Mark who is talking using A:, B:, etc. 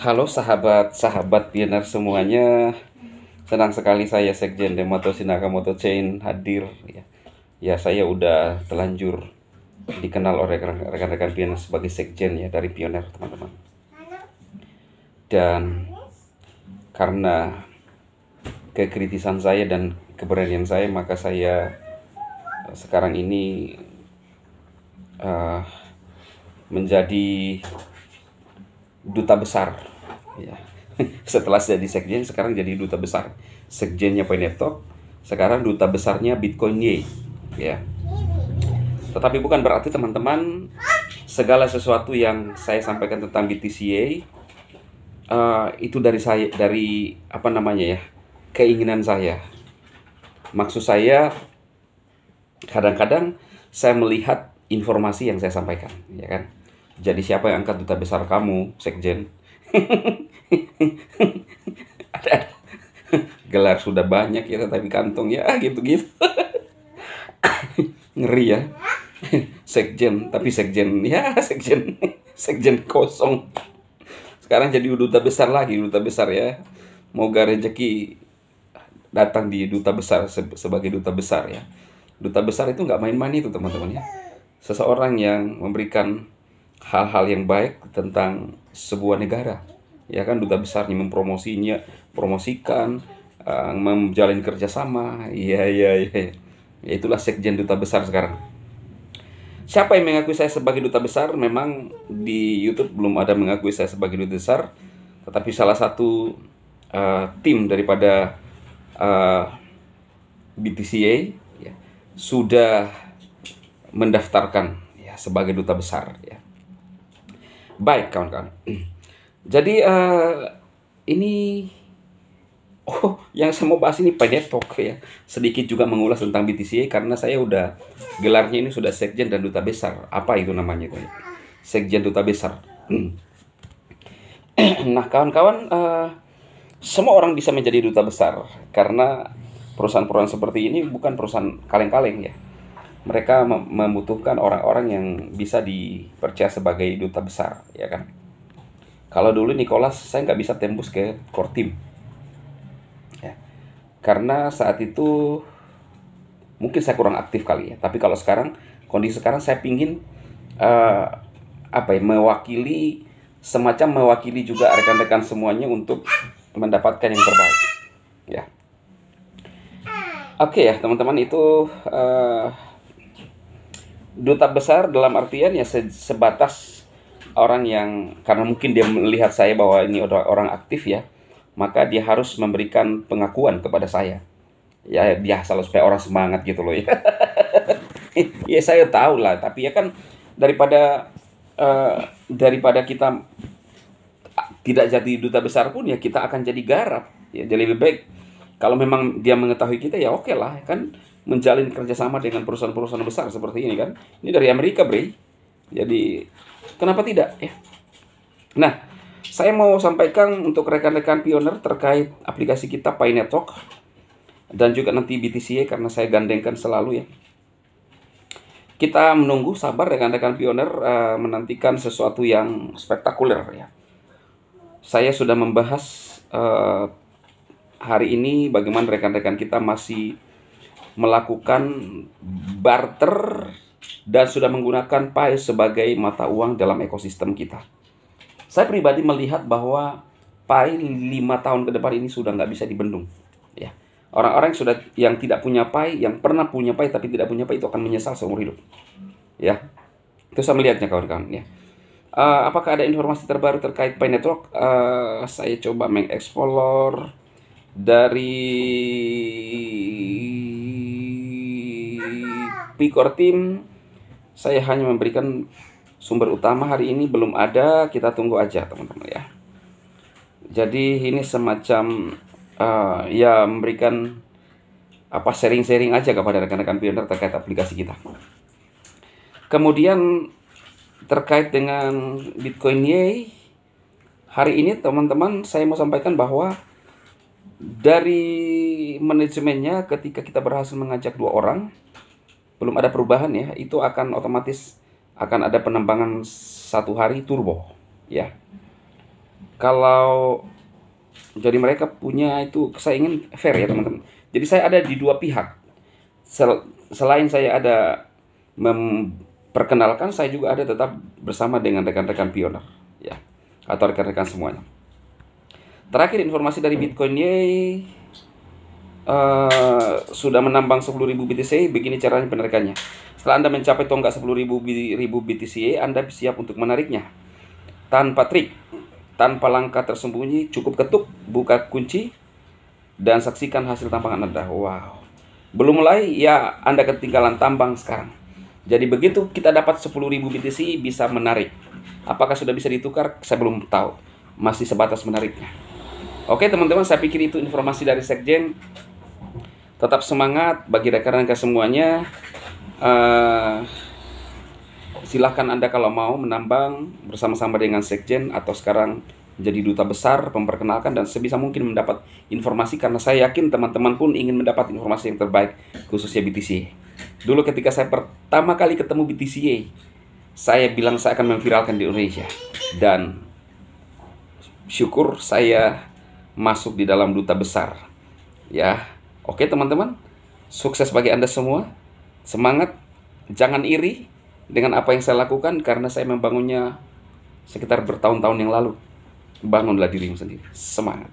A: Halo sahabat-sahabat pioner semuanya. Senang sekali saya Sekjen Demotoshi Nakamoto Chain hadir ya. Ya, saya udah telanjur dikenal oleh rekan-rekan pioner sebagai Sekjen ya dari pioner, teman-teman. Dan karena kekritisan saya dan keberanian saya, maka saya sekarang ini menjadi duta besar ya. Setelah jadi sekjen, sekarang jadi duta besar. Sekjennya Painetok, sekarang duta besarnya Bitcoin Ye ya. Tetapi bukan berarti teman-teman segala sesuatu yang saya sampaikan tentang BTCA itu dari saya, dari apa namanya ya, keinginan saya. Maksud saya, kadang-kadang saya melihat informasi yang saya sampaikan, ya kan. Jadi siapa yang angkat duta besar kamu, sekjen? Ada gelar sudah banyak ya, tapi kantong ya gitu-gitu. Ngeri ya. Sekjen, tapi sekjen ya sekjen kosong. Sekarang jadi duta besar lagi, duta besar ya. Moga rezeki datang di duta besar sebagai duta besar ya. Duta besar itu nggak main-main itu, teman-teman ya. Seseorang yang memberikan hal-hal yang baik tentang sebuah negara, ya kan. Duta besarnya promosikan, menjalin kerjasama, ya itulah sekjen duta besar sekarang. Siapa yang mengakui saya sebagai duta besar? Memang di YouTube belum ada mengakui saya sebagai duta besar, tetapi salah satu tim daripada BTCA ya, sudah mendaftarkan ya sebagai duta besar ya. Baik kawan-kawan. Jadi ini yang saya mau bahas ini Painetok ya. Sedikit juga mengulas tentang BTCA karena saya udah gelarnya ini sudah sekjen dan duta besar. Apa itu namanya itu? Sekjen duta besar. Nah kawan-kawan, semua orang bisa menjadi duta besar karena perusahaan-perusahaan seperti ini bukan perusahaan kaleng-kaleng ya. Mereka membutuhkan orang-orang yang bisa dipercaya sebagai duta besar, ya kan? Kalau dulu Nicholas, saya nggak bisa tembus ke core team, ya, karena saat itu mungkin saya kurang aktif kali ya. Tapi kalau sekarang, kondisi sekarang saya pingin mewakili, semacam mewakili juga rekan-rekan semuanya untuk mendapatkan yang terbaik, ya. Oke ya teman-teman, itu duta besar dalam artian ya sebatas orang yang, karena mungkin dia melihat saya bahwa ini orang aktif ya, maka dia harus memberikan pengakuan kepada saya. Ya biasa lah, supaya orang semangat gitu loh ya. Ya saya tahu lah, tapi ya kan daripada kita tidak jadi duta besar pun ya kita akan jadi garap. Ya, jadi lebih baik kalau memang dia mengetahui kita ya oke lah kan, menjalin kerjasama dengan perusahaan-perusahaan besar seperti ini kan. Ini dari Amerika, Bre. Jadi kenapa tidak ya? Nah, saya mau sampaikan untuk rekan-rekan pioner terkait aplikasi kita Painetok dan juga nanti BTCA karena saya gandengkan selalu ya. Kita menunggu sabar rekan-rekan pioner menantikan sesuatu yang spektakuler ya. Saya sudah membahas hari ini bagaimana rekan-rekan kita masih melakukan barter dan sudah menggunakan Pi sebagai mata uang dalam ekosistem kita. Saya pribadi melihat bahwa Pi 5 tahun ke depan ini sudah nggak bisa dibendung. Ya. Orang-orang yang tidak punya Pi, yang pernah punya Pi tapi tidak punya Pi itu akan menyesal seumur hidup. Ya, itu saya melihatnya kawan-kawan. Ya. Apakah ada informasi terbaru terkait Pi Network? Saya coba mengeksplor dari Picor Team. Saya hanya memberikan sumber utama hari ini belum ada, kita tunggu aja teman-teman ya. Jadi ini semacam ya memberikan sharing-sharing aja kepada rekan-rekan pioner terkait aplikasi kita. Kemudian terkait dengan Bitcoin Ye, hari ini teman-teman saya mau sampaikan bahwa dari manajemennya ketika kita berhasil mengajak 2 orang, belum ada perubahan ya, itu akan otomatis akan ada penambangan 1 hari turbo ya. Kalau jadi mereka punya itu, saya ingin fair ya teman-teman. Jadi saya ada di dua pihak. Selain saya ada memperkenalkan, saya juga ada tetap bersama dengan rekan-rekan pioner ya, atau rekan-rekan semuanya. Terakhir informasi dari Bitcoin sudah menambang 10.000 BTC. Begini caranya penarikannya. Setelah Anda mencapai tonggak 10.000 BTC, Anda siap untuk menariknya tanpa trik, tanpa langkah tersembunyi. Cukup ketuk, buka kunci, dan saksikan hasil tambangan Anda. Wow, belum mulai ya Anda ketinggalan tambang sekarang. Jadi begitu kita dapat 10.000 BTC bisa menarik. Apakah sudah bisa ditukar? Saya belum tahu, masih sebatas menariknya. Oke teman-teman, saya pikir itu informasi dari Sekjen. Tetap semangat bagi rekan-rekan semuanya. Silahkan Anda kalau mau menambang bersama-sama dengan Sekjen, atau sekarang jadi duta besar, memperkenalkan dan sebisa mungkin mendapat informasi, karena saya yakin teman-teman pun ingin mendapat informasi yang terbaik, khususnya BTC. Dulu ketika saya pertama kali ketemu BTC, saya bilang saya akan memviralkan di Indonesia, dan syukur saya masuk di dalam duta besar ya. Oke teman-teman, sukses bagi Anda semua. Semangat, jangan iri dengan apa yang saya lakukan, karena saya membangunnya sekitar bertahun-tahun yang lalu. Bangunlah dirimu sendiri, semangat.